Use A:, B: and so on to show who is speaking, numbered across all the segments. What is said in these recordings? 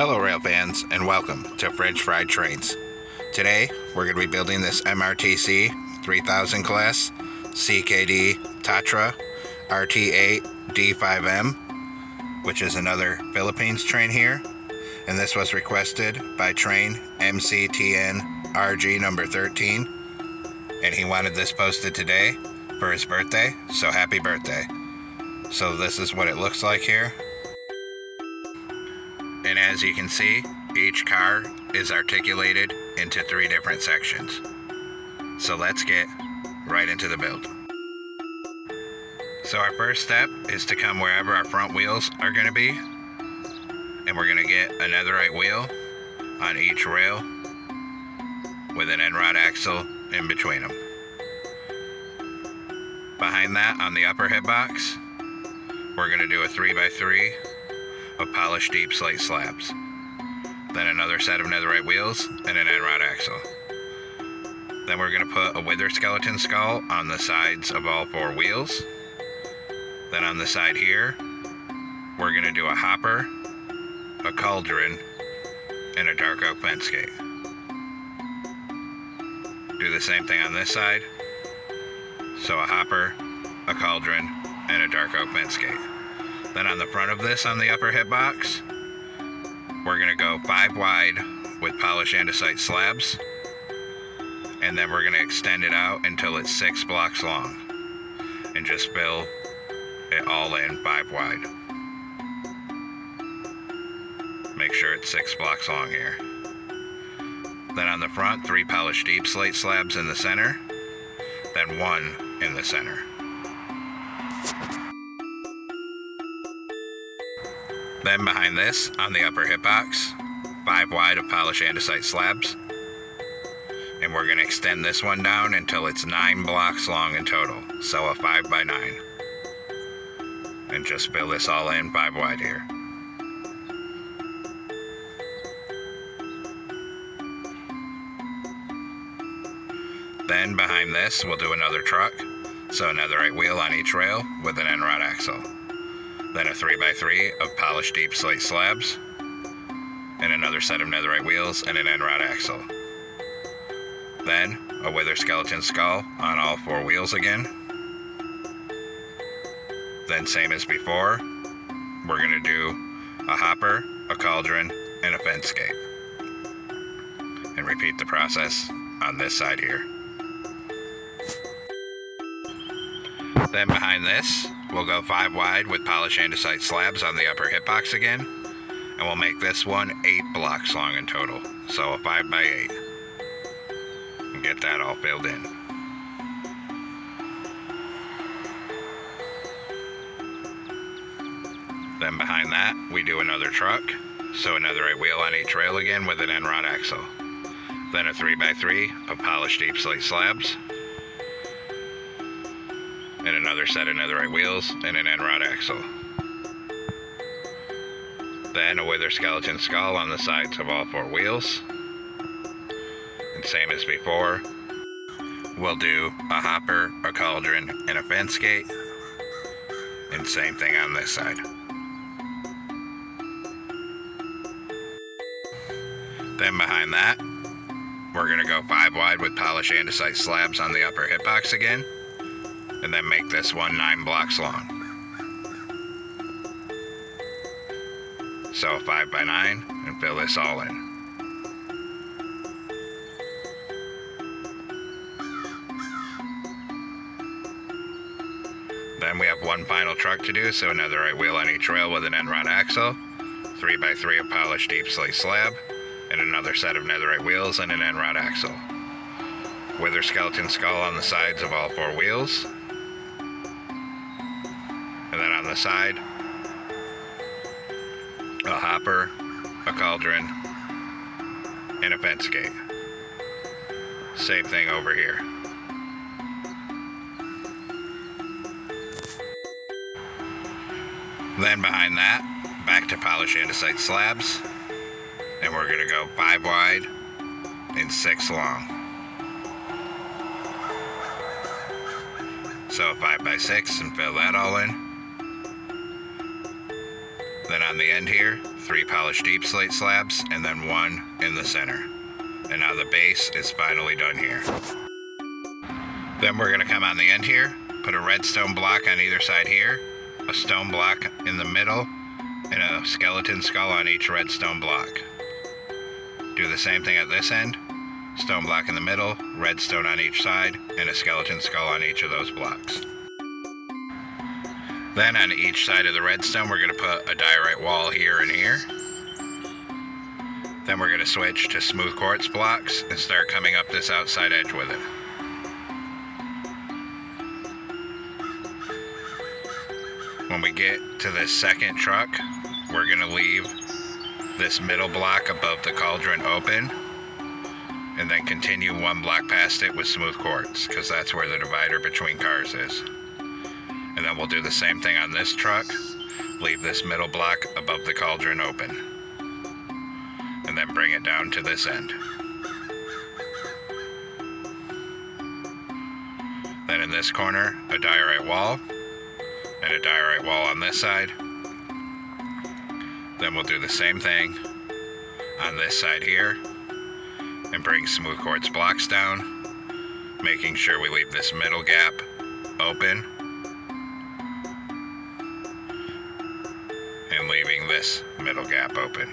A: Hello rail fans and welcome to French Fried Trains. Today we're going to be building this MRTC 3000 class CKD Tatra RT8D5M, which is another Philippines train here, and this was requested by train MCTN RG number 13, and he wanted this posted today for his birthday, so happy birthday. So this is what it looks like here. And as you can see, each car is articulated into 3 different sections. So let's get right into the build. So our first step is to come wherever our front wheels are going to be. And we're going to get a netherite wheel on each rail with an end rod axle in between them. Behind that, on the upper head box, we're going to do a 3x3 of polished deep slate slabs. Then another set of netherite wheels and an end rod axle. Then we're going to put a wither skeleton skull on the sides of all 4 wheels. Then on the side here, we're going to do a hopper, a cauldron, and a dark oak fence gate. Do the same thing on this side. So a hopper, a cauldron, and a dark oak fence gate. Then on the front of this, on the upper head box, we're going to go 5 wide with polished andesite slabs, and then we're going to extend it out until it's 6 blocks long, and just fill it all in 5 wide. Make sure it's 6 blocks long here. Then on the front, 3 polished deep slate slabs in the center, then 1 in the center. Then behind this, on the upper hip box, 5 wide of polished andesite slabs. And we're going to extend this one down until it's 9 blocks long in total, so a 5x9. And just fill this all in 5 wide here. Then behind this, we'll do another truck, so a netherite wheel on each rail with an end rod axle. Then a 3x3 of polished deep slate slabs, and another set of netherite wheels and an end rod axle. Then a wither skeleton skull on all 4 wheels again. Then same as before, we're going to do a hopper, a cauldron, and a fence gate. And repeat the process on this side here. Then behind this, we'll go 5 wide with polished andesite slabs on the upper hip box again, and we'll make this one 8 blocks long in total, so a 5x8. And get that all filled in. Then behind that, we do another truck, so a netherite wheel on each rail again with an end rod axle. Then a 3x3 of polished deep slate slabs, and another set of netherite wheels and an end rod axle. Then a wither skeleton skull on the sides of all 4 wheels. And same as before, we'll do a hopper, a cauldron, and a fence gate. And same thing on this side. Then behind that, we're going to go 5 wide with polished andesite slabs on the upper hip box again, and then make this one 9 blocks long. So 5x9, and fill this all in. Then we have one final truck to do, so a netherite wheel on each rail with an end rod axle, 3x3 of polished deep slate slab, and another set of netherite wheels and an end rod axle. Wither skeleton skull on the sides of all 4 wheels. And then on the side, a hopper, a cauldron, and a fence gate. Same thing over here. Then behind that, back to polished andesite slabs, and we're going to go 5 wide and 6 long. So a 5x6 and fill that all in. Then on the end here, 3 polished deep slate slabs, and then 1 in the center. And now the base is finally done here. Then we're gonna come on the end here, put a redstone block on either side here, a stone block in the middle, and a skeleton skull on each redstone block. Do the same thing at this end, stone block in the middle, redstone on each side, and a skeleton skull on each of those blocks. Then on each side of the redstone, we're gonna put a diorite wall here and here. Then we're gonna switch to smooth quartz blocks and start coming up this outside edge with it. When we get to this second truck, we're gonna leave this middle block above the cauldron open and then continue 1 block past it with smooth quartz, because that's where the divider between cars is. And then we'll do the same thing on this truck, leave this middle block above the cauldron open, and then bring it down to this end. Then in this corner, a diorite wall, and a diorite wall on this side. Then we'll do the same thing on this side here, and bring smooth quartz blocks down, making sure we leave this middle gap open, and leaving this middle gap open.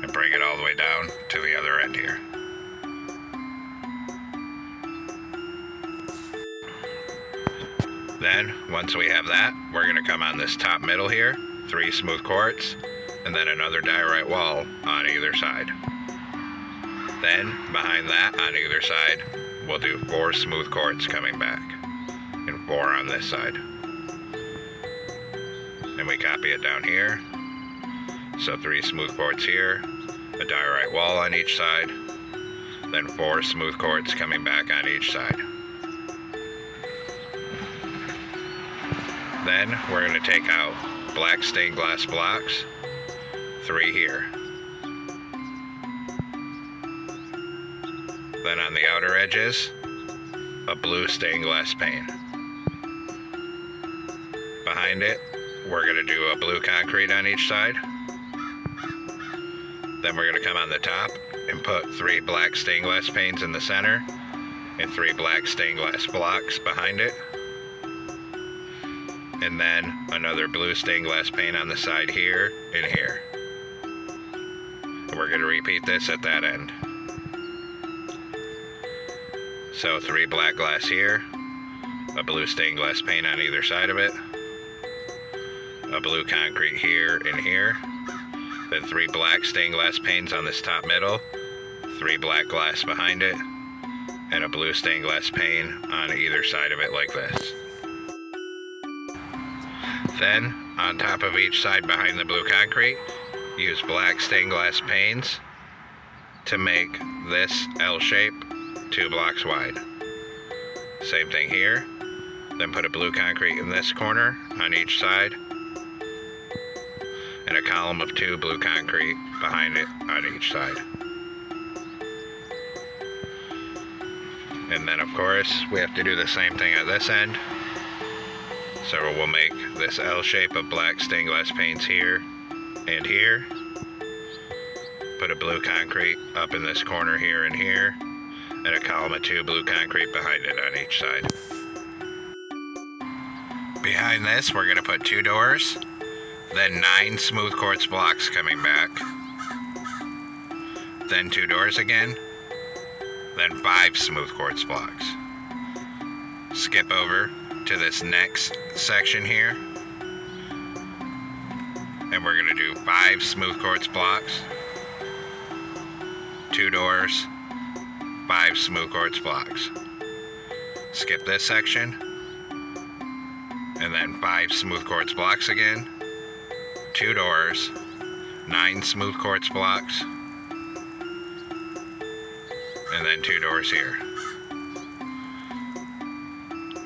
A: And bring it all the way down to the other end here. Then, once we have that, we're going to come on this top middle here, 3 smooth quartz, and then another diorite wall on either side. Then, behind that, on either side, we'll do 4 smooth quartz coming back, and 4 on this side. And we copy it down here. So 3 smooth quartz here, a diorite wall on each side, then 4 smooth quartz coming back on each side. Then we're going to take out black stained glass blocks, 3 here. Then on the outer edges, a blue stained glass pane. Behind it, we're going to do a blue concrete on each side. Then we're going to come on the top and put 3 black stained glass panes in the center and 3 black stained glass blocks behind it. And then another blue stained glass pane on the side here and here. And we're going to repeat this at that end. So 3 black glass here, a blue stained glass pane on either side of it, a blue concrete here and here, then 3 black stained glass panes on this top middle, 3 black glass behind it, and a blue stained glass pane on either side of it like this. Then, on top of each side behind the blue concrete, use black stained glass panes to make this L shape 2 blocks wide. Same thing here. Then put a blue concrete in this corner on each side, and a column of 2 blue concrete behind it on each side. And then of course, we have to do the same thing at this end. So we'll make this L shape of black stained glass panes here and here. Put a blue concrete up in this corner here and here, and a column of 2 blue concrete behind it on each side. Behind this, we're going to put 2 doors, then 9 smooth quartz blocks coming back, then 2 doors again, then 5 smooth quartz blocks. Skip over to this next section here, and we're going to do 5 smooth quartz blocks, 2 doors, 5 smooth quartz blocks. Skip this section, and then 5 smooth quartz blocks again, 2 doors, 9 smooth quartz blocks, and then 2 doors here.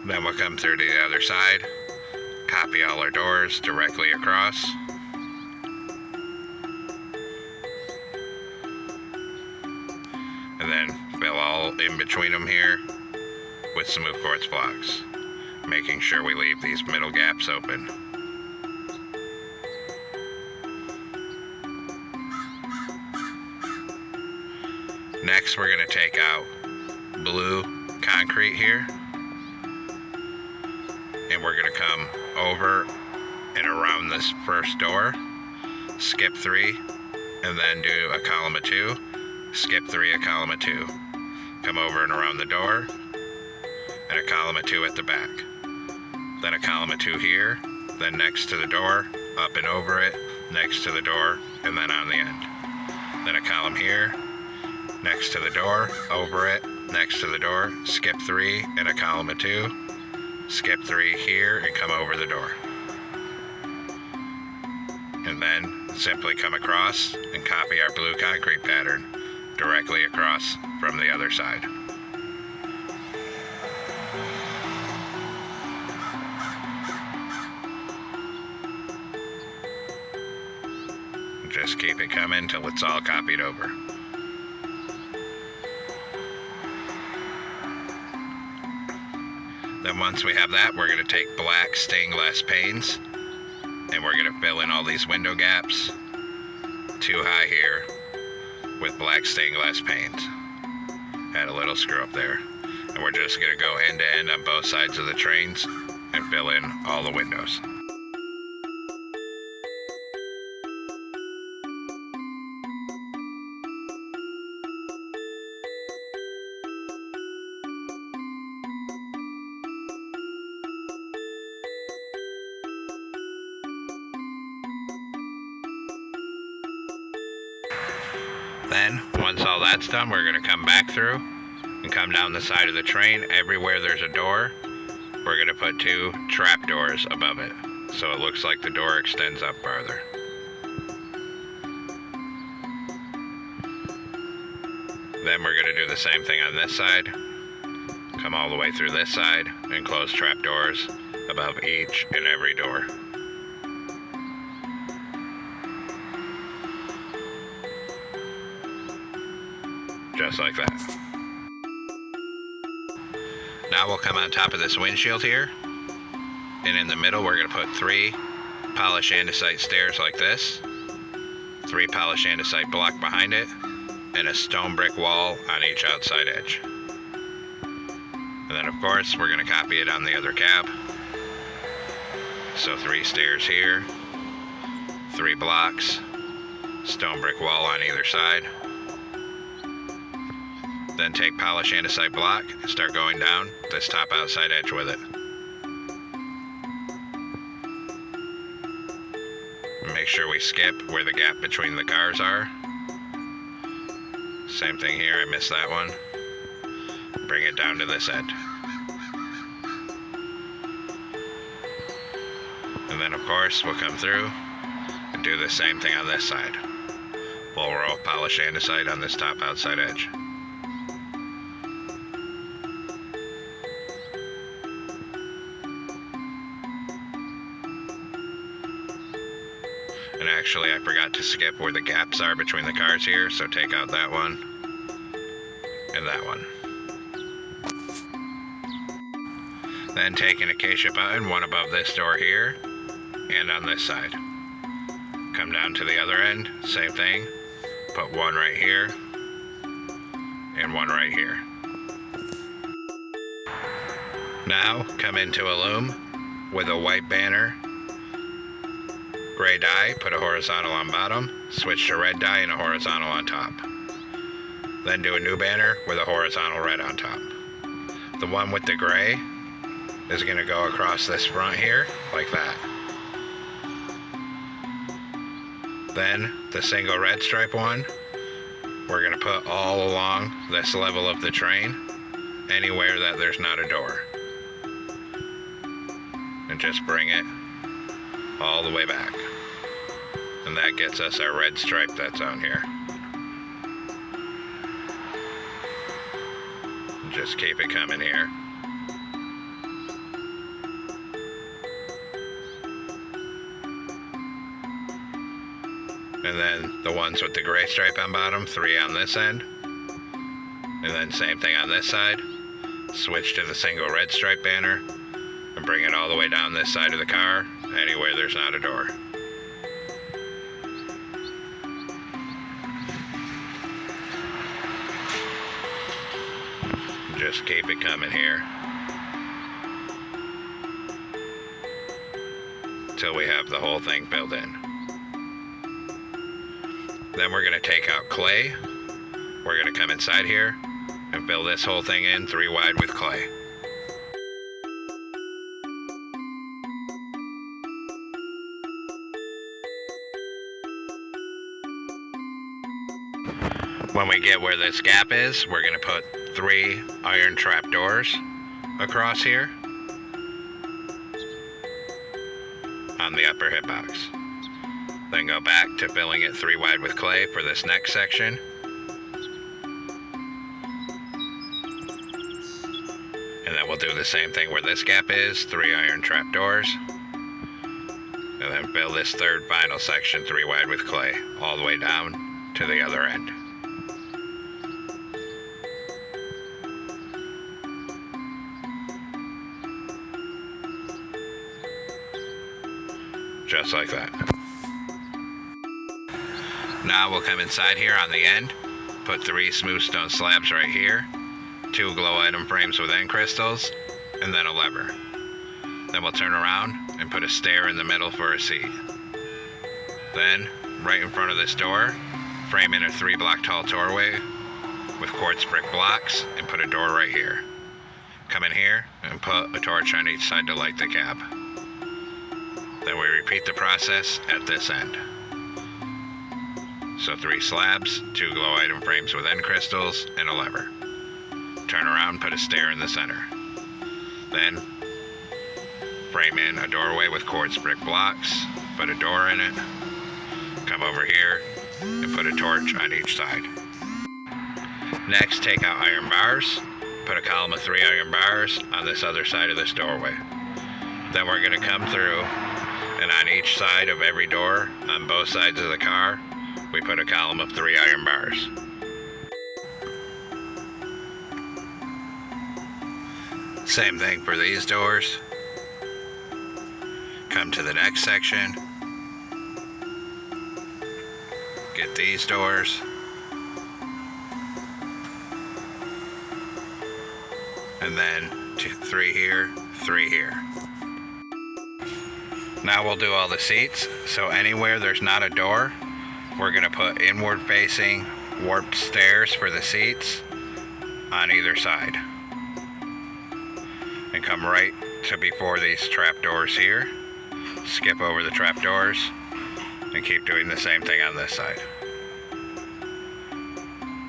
A: Then we'll come through to the other side, copy all our doors directly across, and then fill all in between them here with smooth quartz blocks, making sure we leave these middle gaps open. Next, we're going to take out blue concrete here, and we're going to come over and around this first door, skip 3, and then do a column of 2, skip 3, a column of 2. Come over and around the door, and a column of 2 at the back. Then a column of 2 here, then next to the door, up and over it, next to the door, and then on the end. Then a column here, next to the door, over it, next to the door, skip 3, and a column of 2, skip 3 here, and come over the door. And then simply come across and copy our blue concrete pattern directly across from the other side. Just keep it coming till it's all copied over. Then once we have that, we're going to take black stained glass panes, and we're going to fill in all these window gaps too high here with black stained glass panes. Add a little screw up there. And we're just going to go end to end on both sides of the trains and fill in all the windows. Then, once all that's done, we're going to come back through and come down the side of the train. Everywhere there's a door, we're going to put 2 trap doors above it, so it looks like the door extends up farther. Then we're going to do the same thing on this side. Come all the way through this side and close trap doors above each and every door. Just like that. Now we'll come on top of this windshield here, and in the middle we're going to put 3 polished andesite stairs like this, 3 polished andesite block behind it, and a stone brick wall on each outside edge. And then of course we're going to copy it on the other cab. So 3 stairs here, 3 blocks, stone brick wall on either side. Then take polished andesite block and start going down this top outside edge with it. Make sure we skip where the gap between the cars are. Same thing here, I missed that one. Bring it down to this end. And then of course we'll come through and do the same thing on this side. Full row of polished andesite on this top outside edge. And actually I forgot to skip where the gaps are between the cars here, so take out that one and that one. Then take an acacia button, one above this door here and on this side. Come down to the other end, same thing, put one right here and one right here. Now come into a loom with a white banner, gray dye, put a horizontal on bottom, switch to red dye and a horizontal on top. Then do a new banner with a horizontal red on top. The one with the gray is going to go across this front here, like that. Then the single red stripe one, we're going to put all along this level of the train, anywhere that there's not a door. And just bring it all the way back. And that gets us our red stripe that's on here. And just keep it coming here. And then the ones with the gray stripe on bottom, 3 on this end. And then same thing on this side. Switch to the single red stripe banner and bring it all the way down this side of the car, anywhere there's not a door. Just keep it coming here till we have the whole thing filled in. Then we're going to take out clay. We're going to come inside here and fill this whole thing in 3 wide with clay. When we get where this gap is, we're going to put 3 iron trap doors across here on the upper hitbox. Then go back to filling it 3 wide with clay for this next section. And then we'll do the same thing where this gap is, 3 iron trap doors. And then fill this third final section 3 wide with clay, all the way down to the other end. Just like that. Now we'll come inside here on the end, put 3 smooth stone slabs right here, 2 glow item frames with end crystals, and then a lever. Then we'll turn around and put a stair in the middle for a seat. Then, right in front of this door, frame in a 3 block tall doorway with quartz brick blocks and put a door right here. Come in here and put a torch on each side to light the cab. Then we repeat the process at this end. So 3 slabs, 2 glow item frames with end crystals, and a lever. Turn around, put a stair in the center. Then frame in a doorway with quartz brick blocks, put a door in it, come over here, and put a torch on each side. Next, take out iron bars, put a column of 3 iron bars on this other side of this doorway. Then we're going to come through, and on each side of every door, on both sides of the car, we put a column of 3 iron bars. Same thing for these doors. Come to the next section. Get these doors. And then 3 here, 3 here. Now we'll do all the seats. So anywhere there's not a door, we're going to put inward facing warped stairs for the seats on either side. And come right to before these trap doors here. Skip over the trap doors and keep doing the same thing on this side.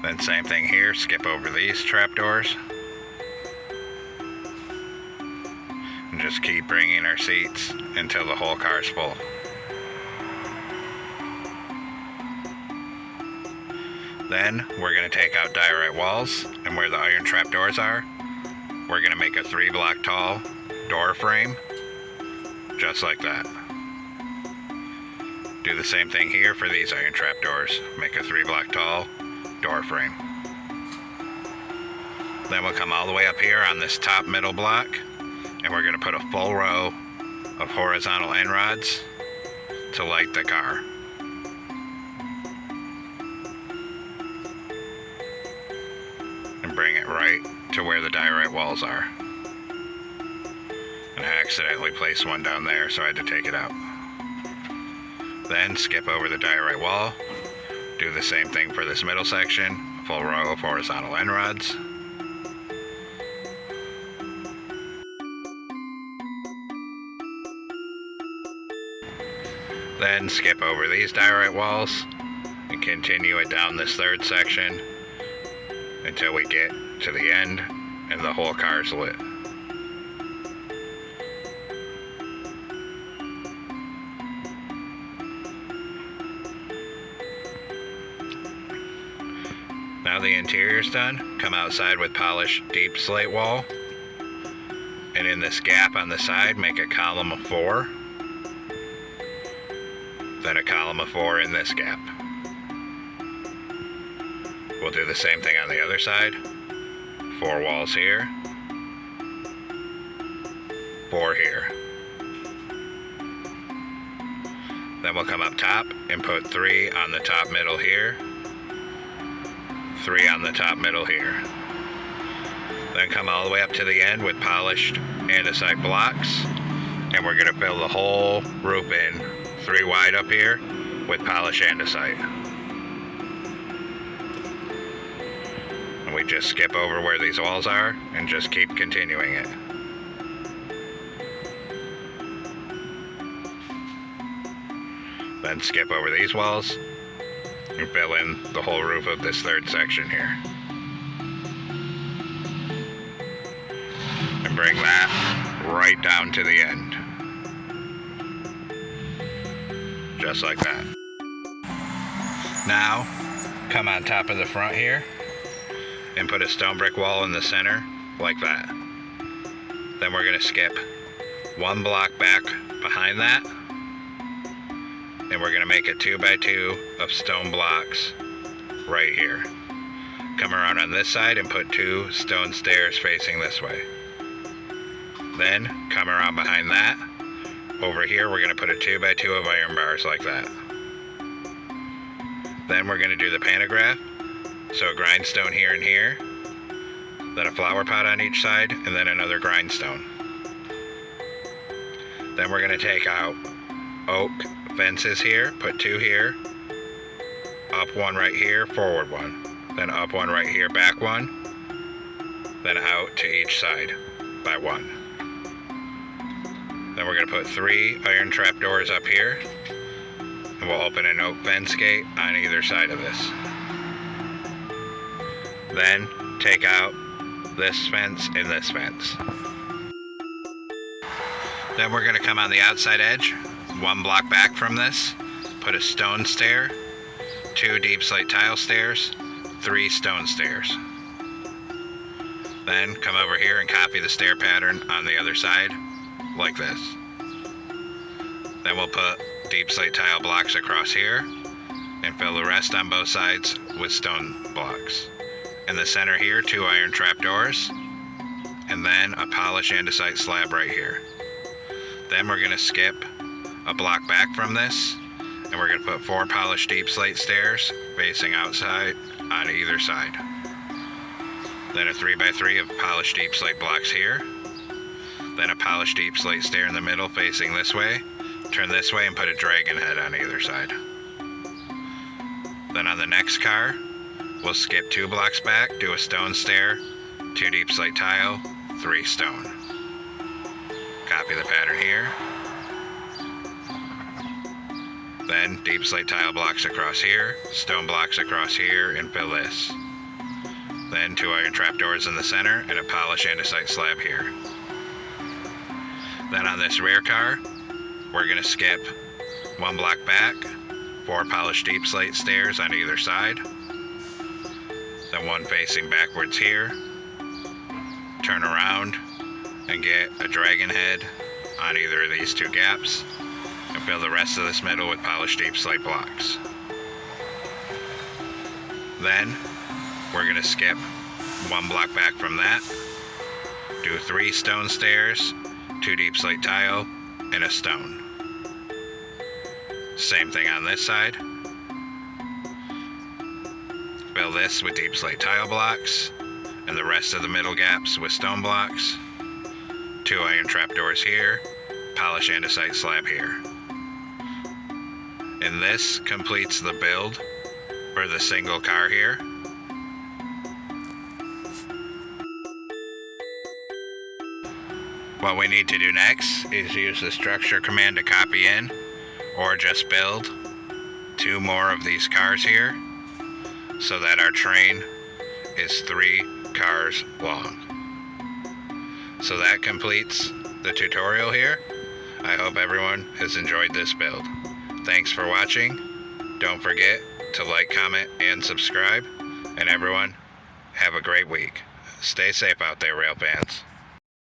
A: Then same thing here, skip over these trap doors. And just keep bringing our seats until the whole car is full. Then we're going to take out diorite walls, and where the iron trap doors are, we're going to make a 3 block tall door frame, just like that. Do the same thing here for these iron trap doors. Make a 3 block tall door frame. Then we'll come all the way up here on this top middle block, and we're going to put a full row of horizontal end rods to light the car. And bring it right to where the diorite walls are. And I accidentally placed one down there, so I had to take it out. Then skip over the diorite wall. Do the same thing for this middle section. Full row of horizontal end rods. Then skip over these diorite walls and continue it down this third section until we get to the end and the whole car is lit. Now the interior's done, come outside with polished deep slate wall, and in this gap on the side make a column of 4, then a column of 4 in this gap. We'll do the same thing on the other side. 4 walls here, 4 here. Then we'll come up top and put 3 on the top middle here, 3 on the top middle here. Then come all the way up to the end with polished andesite blocks, and we're going to fill the whole roof in 3 wide up here with polished andesite. And we just skip over where these walls are and just keep continuing it. Then skip over these walls and fill in the whole roof of this 3rd section here. And bring that right down to the end. Just like that. Now, come on top of the front here and put a stone brick wall in the center, like that. Then we're gonna skip 1 block back behind that, and we're gonna make a 2x2 of stone blocks right here. Come around on this side and put 2 stone stairs facing this way. Then come around behind that. Over here we're gonna put a 2x2 of iron bars like that. Then we're gonna do the pantograph. So a grindstone here and here, then a flower pot on each side, and then another grindstone. Then we're gonna take out oak fences here, put 2 here, up 1 right here, forward 1, then up 1 right here, back 1, then out to each side by 1. Then we're gonna put 3 iron trapdoors up here, and we'll open an oak fence gate on either side of this. Then take out this fence and this fence. Then we're gonna come on the outside edge, 1 block back from this, put a stone stair, 2 deep slate tile stairs, 3 stone stairs. Then come over here and copy the stair pattern on the other side, like this. Then we'll put deep slate tile blocks across here and fill the rest on both sides with stone blocks. In the center here, 2 iron trapdoors, and then a polished andesite slab right here. Then we're gonna skip a block back from this, and we're gonna put 4 polished deep slate stairs facing outside on either side. Then a 3x3 of polished deep slate blocks here. Then a polished deep slate stair in the middle facing this way. Turn this way and put a dragon head on either side. Then on the next car, we'll skip 2 blocks back, do a stone stair, 2 deep slate tile, 3 stone. Copy the pattern here. Then deep slate tile blocks across here, stone blocks across here, and fill this. Then 2 iron trapdoors in the center and a polished andesite slab here. Then on this rear car, we're gonna skip 1 block back, 4 polished deep slate stairs on either side, then 1 facing backwards here, turn around and get a dragon head on either of these 2 gaps, and fill the rest of this middle with polished deep slate blocks. Then we're gonna skip 1 block back from that, do 3 stone stairs, 2 deep slate tile, and a stone. Same thing on this side. Fill this with deep slate tile blocks, and the rest of the middle gaps with stone blocks. 2 iron trapdoors here, polished andesite slab here. And this completes the build for the single car here. What we need to do next is use the structure command to copy in, or just build 2 more of these cars here, so that our train is 3 cars long. So that completes the tutorial here. I hope everyone has enjoyed this build. Thanks for watching. Don't forget to like, comment, and subscribe. And everyone, have a great week. Stay safe out there, rail fans.